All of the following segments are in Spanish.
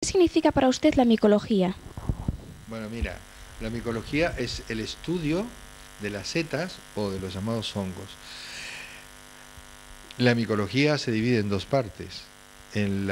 significa para usted la micología? Bueno, mira, la micología es el estudio de las setas o de los llamados hongos. La micología se divide en dos partes, según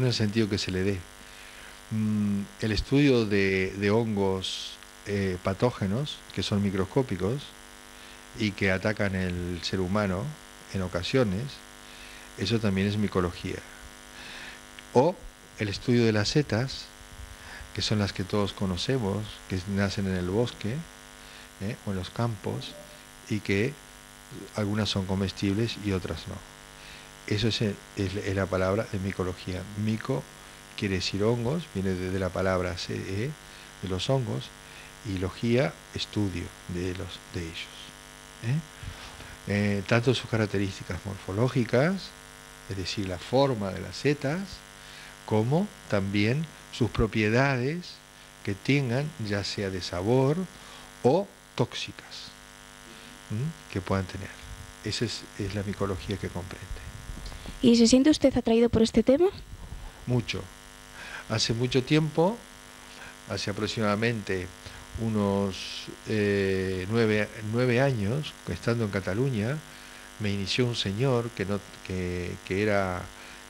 el sentido que se le dé. El estudio de hongos patógenos, que son microscópicos y que atacan el ser humano en ocasiones, eso también es micología. O el estudio de las setas, que son las que todos conocemos, que nacen en el bosque o en los campos, y que algunas son comestibles y otras no. Eso es la palabra de micología. Mico quiere decir hongos, viene de la palabra de los hongos, y logía, estudio de ellos. Tanto sus características morfológicas, es decir, la forma de las setas, como también sus propiedades que tengan, ya sea de sabor o tóxicas, que puedan tener. Esa es la micología que comprende. ¿Y se siente usted atraído por este tema? Mucho. Hace mucho tiempo, hace aproximadamente unos 9 años, estando en Cataluña, me inició un señor que era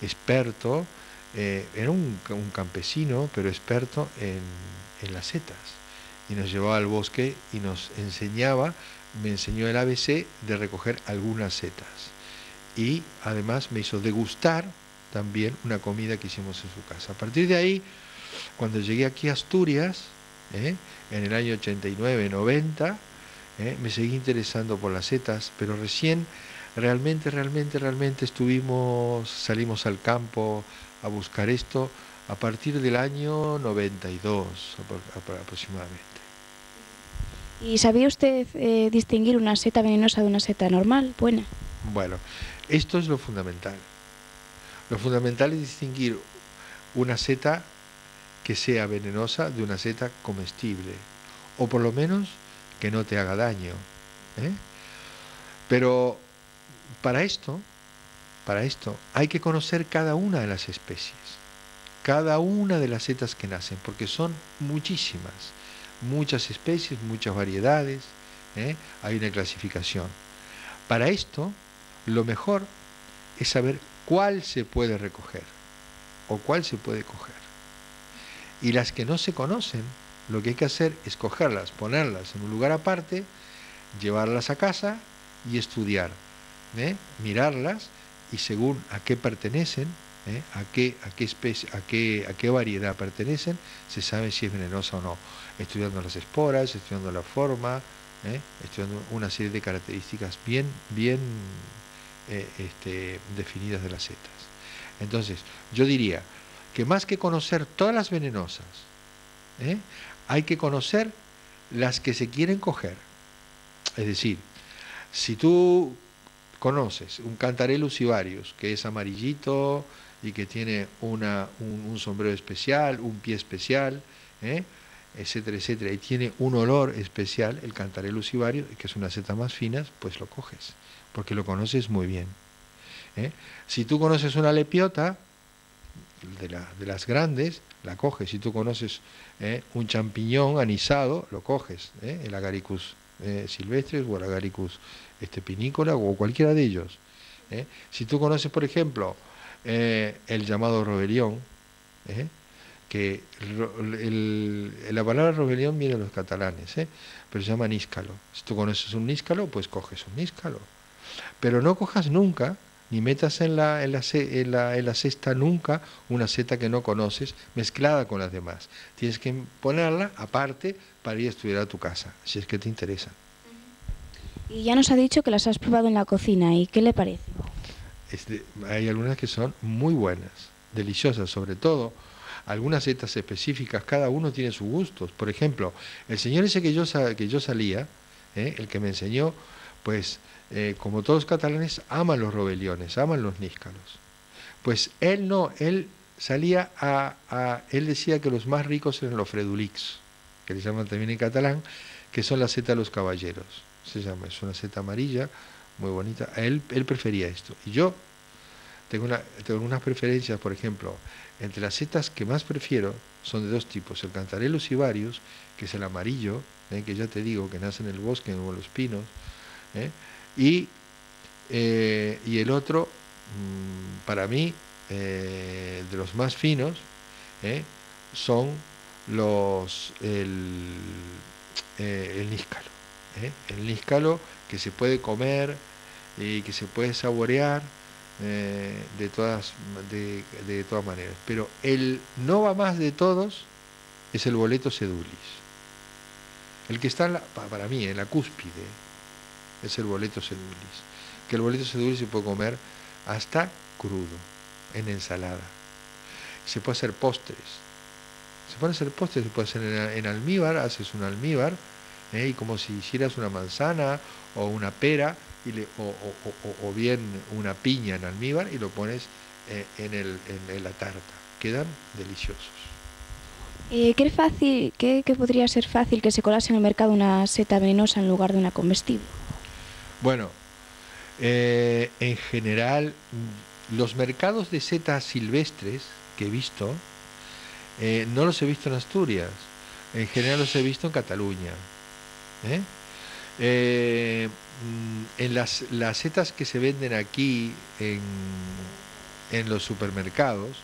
experto, era un campesino, pero experto en las setas. Y nos llevaba al bosque y nos enseñaba, me enseñó el ABC de recoger algunas setas. Y además me hizo degustar también una comida que hicimos en su casa. A partir de ahí, cuando llegué aquí a Asturias, en el año 89-90, me seguí interesando por las setas, pero recién realmente salimos al campo a buscar esto a partir del año 92 aproximadamente. ¿Y sabía usted distinguir una seta venenosa de una seta normal, buena? Bueno, esto es lo fundamental. Lo fundamental es distinguir una seta que sea venenosa de una seta comestible, o por lo menos que no te haga daño. Pero para esto hay que conocer cada una de las especies, cada una de las setas que nacen, porque son muchísimas, muchas especies, muchas variedades, hay una clasificación. Para esto, lo mejor es saber cuál se puede recoger o cuál se puede coger. Y las que no se conocen, lo que hay que hacer es cogerlas, ponerlas en un lugar aparte, llevarlas a casa y estudiar, mirarlas, y según a qué pertenecen, a qué especie, a qué variedad pertenecen, se sabe si es venenosa o no, estudiando las esporas, estudiando la forma, estudiando una serie de características bien definidas de las setas. Entonces, yo diría que más que conocer todas las venenosas, hay que conocer las que se quieren coger. Es decir, si tú conoces un Cantarellus cibarius, que es amarillito y que tiene un sombrero especial, un pie especial, etcétera, etcétera, y tiene un olor especial, el Cantarellus cibarius, que es una seta más fina, pues lo coges, porque lo conoces muy bien. Si tú conoces una lepiota, de las grandes, la coges. Si tú conoces un champiñón anisado, lo coges, el Agaricus silvestres o el Agaricus pinícola o cualquiera de ellos. Si tú conoces, por ejemplo, el llamado robelión, que la palabra robelión viene de los catalanes, pero se llama níscalo. Si tú conoces un níscalo, pues coges un níscalo. Pero no cojas nunca, ni metas en la cesta nunca una seta que no conoces mezclada con las demás. Tienes que ponerla aparte para ir a estudiar a tu casa, si es que te interesa. Y ya nos ha dicho que las has probado en la cocina, ¿y qué le parece? Hay algunas que son muy buenas, deliciosas, sobre todo algunas setas específicas, cada uno tiene sus gustos. Por ejemplo, el señor ese que yo salía, el que me enseñó, pues como todos los catalanes, aman los robeliones, aman los níscalos. Pues él no, él salía él decía que los más ricos eran los fredulix, que le llaman también en catalán, que son la seta de los caballeros. Se llama, es una seta amarilla, muy bonita. Él prefería esto. Y yo tengo unas preferencias, por ejemplo, entre las setas que más prefiero son de dos tipos, el Cantarellus cibarius, que es el amarillo, que ya te digo que nace en el bosque o en los pinos, ¿eh? y, y el otro, para mí, de los más finos, son el níscalo, el níscalo que se puede comer y que se puede saborear de todas maneras. Pero el no va más de todos es el Boletus edulis. El que está, para mí, en la cúspide, es el Boletus edulis. Que el Boletus edulis se puede comer hasta crudo, en ensalada. Se puede hacer postres. Se puede hacer en almíbar, haces un almíbar, y como si hicieras una manzana o una pera, o bien una piña en almíbar y lo pones en la tarta. Quedan deliciosos. ¿Qué podría ser fácil que se colase en el mercado una seta venenosa en lugar de una comestible? Bueno, en general, los mercados de setas silvestres que he visto, no los he visto en Asturias, en general los he visto en Cataluña. En las setas que se venden aquí en los supermercados,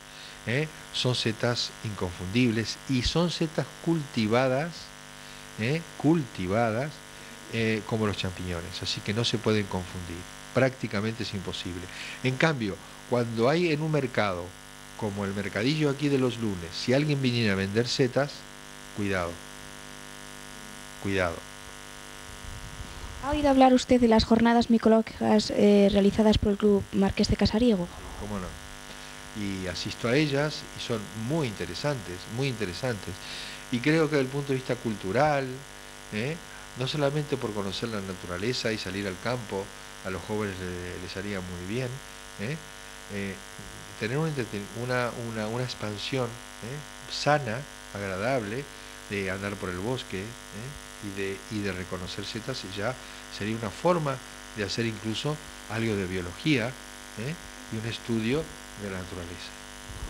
son setas inconfundibles y son setas cultivadas, como los champiñones, así que no se pueden confundir, prácticamente es imposible. En cambio, cuando hay en un mercado, como el mercadillo aquí de los lunes, si alguien viniera a vender setas, cuidado, cuidado. ¿Ha oído hablar usted de las jornadas micológicas realizadas por el Club Marqués de Casariego? ¿Cómo no? Y asisto a ellas y son muy interesantes, muy interesantes. Y creo que desde el punto de vista cultural, no solamente por conocer la naturaleza y salir al campo, a los jóvenes les haría muy bien, tener una expansión sana, agradable, de andar por el bosque, y de reconocer setas, y ya sería una forma de hacer incluso algo de biología, y un estudio de la naturaleza.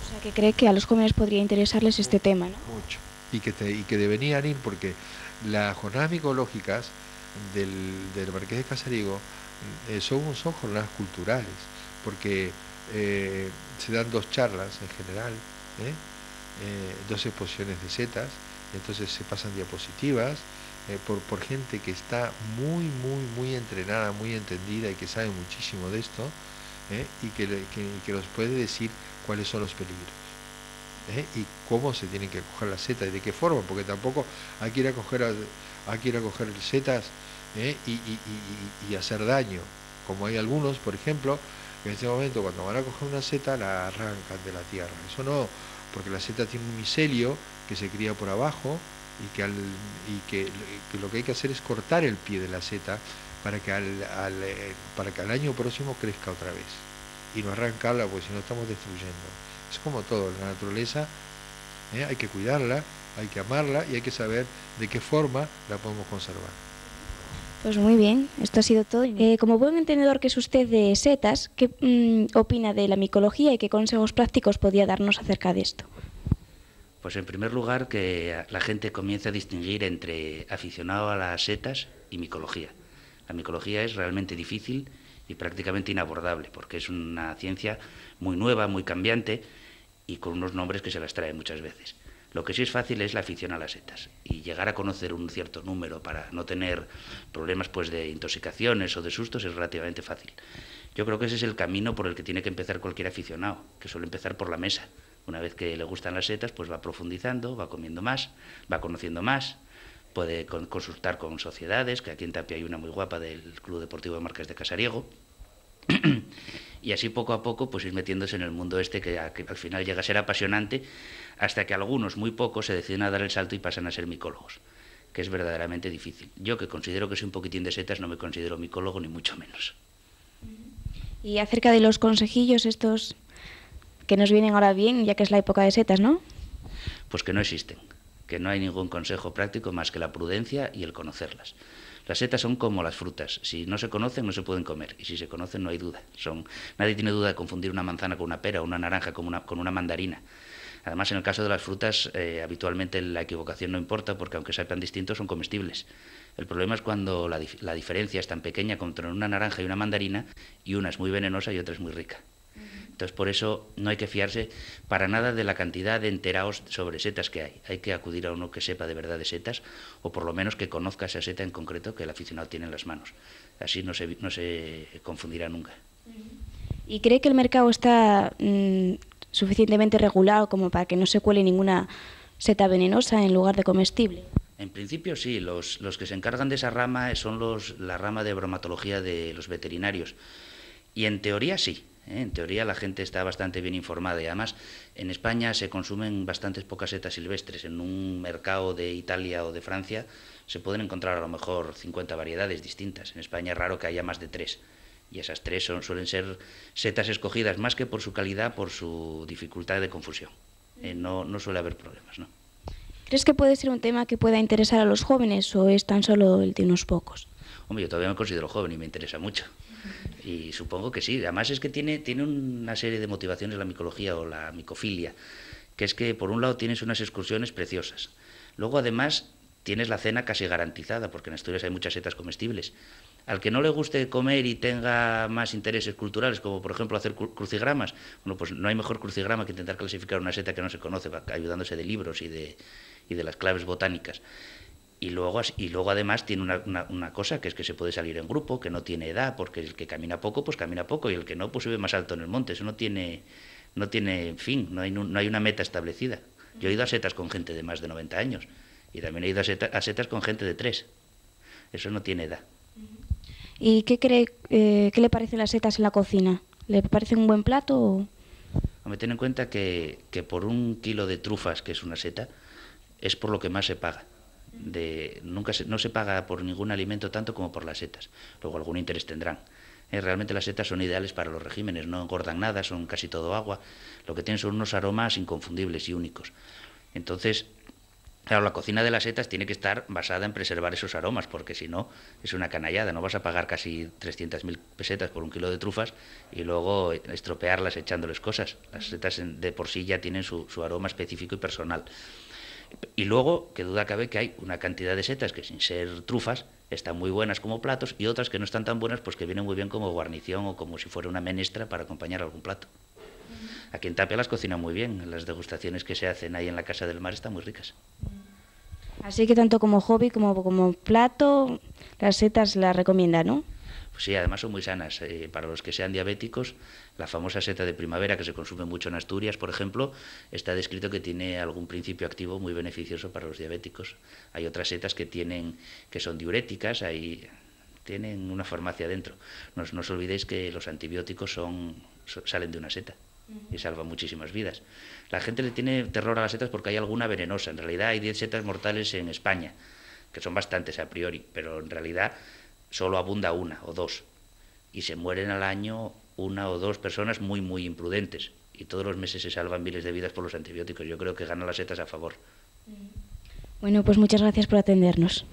O sea, que cree que a los jóvenes podría interesarles este tema, ¿no? Mucho. Y que deberían ir, porque las jornadas micológicas del Marqués de Casariego son jornadas culturales, porque se dan dos charlas en general, dos exposiciones de setas, entonces se pasan diapositivas por gente que está muy entrenada, muy entendida y que sabe muchísimo de esto, y que nos puede decir cuáles son los peligros, y cómo se tienen que coger las setas y de qué forma, porque tampoco hay que ir a coger setas, y hacer daño, como hay algunos, por ejemplo, que en este momento cuando van a coger una seta la arrancan de la tierra. Eso no, porque la seta tiene un micelio que se cría por abajo y que lo que hay que hacer es cortar el pie de la seta para que al año próximo crezca otra vez y no arrancarla, porque si no estamos destruyendo. Es como todo, la naturaleza, hay que cuidarla, hay que amarla y hay que saber de qué forma la podemos conservar. Pues muy bien, esto ha sido todo. Como buen entendedor que es usted de setas, ¿qué opina de la micología y qué consejos prácticos podría darnos acerca de esto? Pues en primer lugar que la gente comience a distinguir entre aficionado a las setas y micología. La micología es realmente difícil y prácticamente inabordable, porque es una ciencia muy nueva, muy cambiante y con unos nombres que se las trae muchas veces. Lo que sí es fácil es la afición a las setas y llegar a conocer un cierto número para no tener problemas pues de intoxicaciones o de sustos es relativamente fácil. Yo creo que ese es el camino por el que tiene que empezar cualquier aficionado, que suele empezar por la mesa. Una vez que le gustan las setas, pues va profundizando, va comiendo más, va conociendo más, puede consultar con sociedades, que aquí en Tapia hay una muy guapa del Club Deportivo de Marqués de Casariego, y así poco a poco pues ir metiéndose en el mundo que al final llega a ser apasionante, hasta que algunos, muy pocos, se deciden a dar el salto y pasan a ser micólogos, que es verdaderamente difícil. Yo, que considero que soy un poquitín de setas, no me considero micólogo ni mucho menos. Y acerca de los consejillos estos que nos vienen ahora bien, ya que es la época de setas, ¿no? Pues que no existen, que no hay ningún consejo práctico más que la prudencia y el conocerlas. Las setas son como las frutas, si no se conocen no se pueden comer, y si se conocen no hay duda. Nadie tiene duda de confundir una manzana con una pera o una naranja con una mandarina. Además, en el caso de las frutas, habitualmente la equivocación no importa porque aunque sepan distintos son comestibles. El problema es cuando la diferencia es tan pequeña como entre una naranja y una mandarina y una es muy venenosa y otra es muy rica. Entonces, por eso no hay que fiarse para nada de la cantidad de enterados sobre setas que hay. Hay que acudir a uno que sepa de verdad de setas o por lo menos que conozca esa seta en concreto que el aficionado tiene en las manos. Así no se confundirá nunca. ¿Y cree que el mercado está suficientemente regulado como para que no se cuele ninguna seta venenosa en lugar de comestible? En principio sí, los que se encargan de esa rama son la rama de bromatología de los veterinarios. Y en teoría sí. En teoría la gente está bastante bien informada y además en España se consumen bastantes pocas setas silvestres. En un mercado de Italia o de Francia se pueden encontrar a lo mejor 50 variedades distintas. En España es raro que haya más de 3 y esas 3 suelen ser setas escogidas más que por su calidad, por su dificultad de confusión. No suele haber problemas, ¿no? ¿Crees que puede ser un tema que pueda interesar a los jóvenes o es tan solo el de unos pocos? Hombre, yo todavía me considero joven y me interesa mucho. Y supongo que sí. Además es que tiene una serie de motivaciones la micología o la micofilia, que es que por un lado tienes unas excursiones preciosas. Luego además tienes la cena casi garantizada, porque en Asturias hay muchas setas comestibles. Al que no le guste comer y tenga más intereses culturales, como por ejemplo hacer crucigramas, bueno, pues no hay mejor crucigrama que intentar clasificar una seta que no se conoce, ayudándose de libros y de las claves botánicas. Y luego además tiene una cosa, que es que se puede salir en grupo, que no tiene edad, porque el que camina poco, pues camina poco, y el que no, pues sube más alto en el monte. Eso no tiene fin, no hay una meta establecida. Yo he ido a setas con gente de más de 90 años, y también he ido a setas con gente de 3. Eso no tiene edad. ¿Y qué cree, qué le parecen las setas en la cocina? ¿Le parece un buen plato o...? Hombre, ten en cuenta que por 1 kilo de trufas, que es una seta, es por lo que más se paga. No se paga por ningún alimento tanto como por las setas. Luego algún interés tendrán. Realmente las setas son ideales para los regímenes, no engordan nada, son casi todo agua. Lo que tienen son unos aromas inconfundibles y únicos. Entonces, claro, la cocina de las setas tiene que estar basada en preservar esos aromas, porque si no, es una canallada. No vas a pagar casi 300.000 pesetas por 1 kilo de trufas y luego estropearlas echándoles cosas. Las setas de por sí ya tienen su aroma específico y personal. Y luego, que duda cabe que hay una cantidad de setas que sin ser trufas están muy buenas como platos y otras que no están tan buenas pues que vienen muy bien como guarnición o como si fuera una menestra para acompañar algún plato. Aquí en Tapia las cocinan muy bien, las degustaciones que se hacen ahí en la Casa del Mar están muy ricas. Así que tanto como hobby como plato, las setas las recomienda, ¿no? Pues sí, además son muy sanas. Para los que sean diabéticos, la famosa seta de primavera, que se consume mucho en Asturias, por ejemplo, está descrito que tiene algún principio activo muy beneficioso para los diabéticos. Hay otras setas que son diuréticas, tienen una farmacia dentro. No os olvidéis que los antibióticos salen de una seta y salvan muchísimas vidas. La gente le tiene terror a las setas porque hay alguna venenosa. En realidad hay 10 setas mortales en España, que son bastantes a priori, pero en realidad solo abunda 1 o 2 y se mueren al año 1 o 2 personas muy, muy imprudentes y todos los meses se salvan miles de vidas por los antibióticos. Yo creo que ganan las setas a favor. Bueno, pues muchas gracias por atendernos.